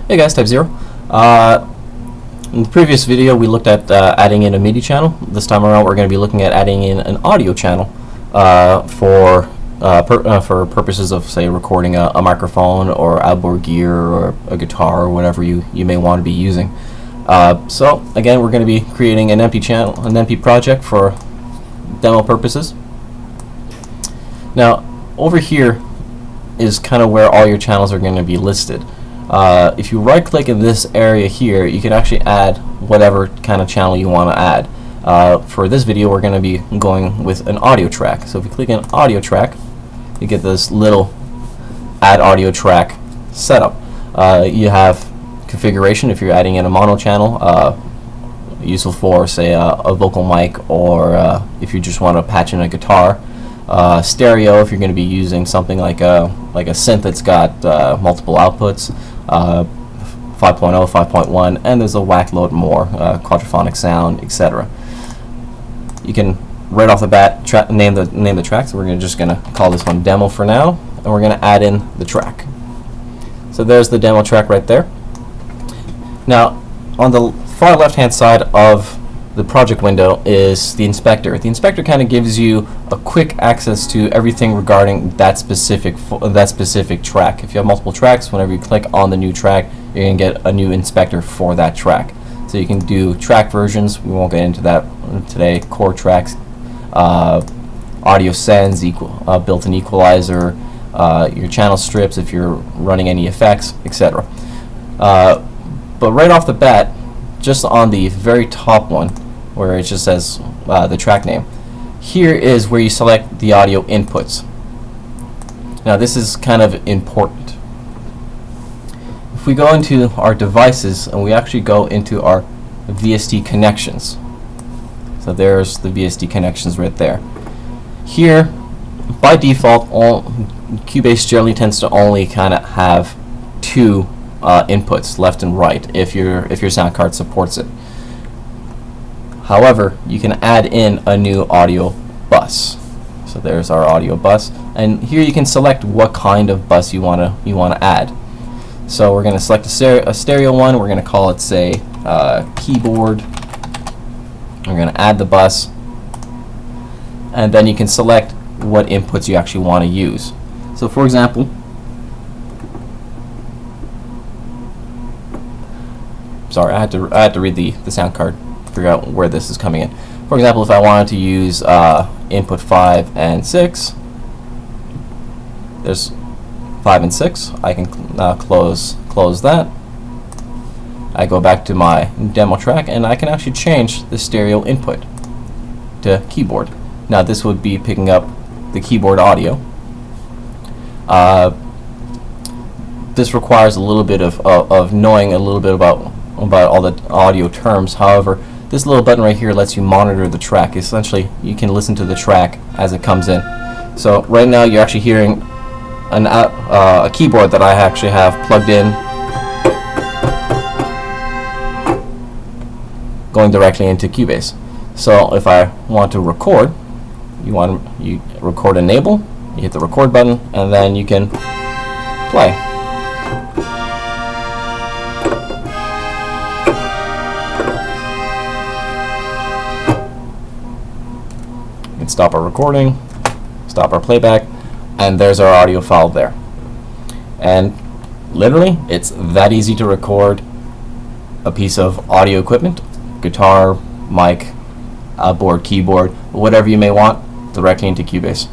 Hey guys, Type Zero. In the previous video, we looked at adding in a MIDI channel. This time around, we're going to be looking at adding in an audio channel for purposes of, say, recording a microphone or outboard gear or a guitar or whatever you may want to be using. So again, we're going to be creating an empty channel, an empty project for demo purposes. Now, over here is kind of where all your channels are going to be listed. If you right click in this area here, you can actually add whatever kind of channel you want to add. For this video, we're going to be going with an audio track. So if you click on audio track, you get this little add audio track setup. You have configuration if you're adding in a mono channel, useful for, say, a vocal mic, or if you just want to patch in a guitar. Stereo if you're going to be using something like a synth that's got multiple outputs, 5.0, 5.1, and there's a whack load more, quadraphonic sound, etc. You can right off the bat name the track. So we're just going to call this one demo for now, and we're going to add in the track. So there's the demo track right there. Now on the far left hand side of the project window is the inspector. The inspector kind of gives you a quick access to everything regarding that specific track. If you have multiple tracks, whenever you click on the new track, you're going to get a new inspector for that track. So you can do track versions. We won't get into that today. Chord tracks, audio sends, built-in equalizer, your channel strips if you're running any effects, etc. But right off the bat, just on the very top one, where it just says the track name, here is where you select the audio inputs. Now this is kind of important. If we go into our devices and we actually go into our VST connections, so there's the VST connections right there. Here, by default, Cubase generally tends to only kind of have two inputs, left and right, if your sound card supports it. However, you can add in a new audio bus. So there's our audio bus, and here you can select what kind of bus you want to add. So we're going to select a stereo one. We're going to call it, say, keyboard. We're going to add the bus, and then you can select what inputs you actually want to use. So for example, sorry, I had to read the sound card, figure out where this is coming in. For example, if I wanted to use input 5 and 6, there's 5 and 6. I can close that. I go back to my demo track, and I can actually change the stereo input to keyboard. Now this would be picking up the keyboard audio. This requires a little bit of knowing a little bit about all the audio terms. However, this little button right here lets you monitor the track. Essentially, you can listen to the track as it comes in. So right now you're actually hearing a keyboard that I actually have plugged in, going directly into Cubase. So if I want to record, you record enable, you hit the record button, and then you can play. Stop our recording, stop our playback, and there's our audio file there. And literally, it's that easy to record a piece of audio equipment, guitar, mic, outboard, keyboard, whatever you may want, directly into Cubase.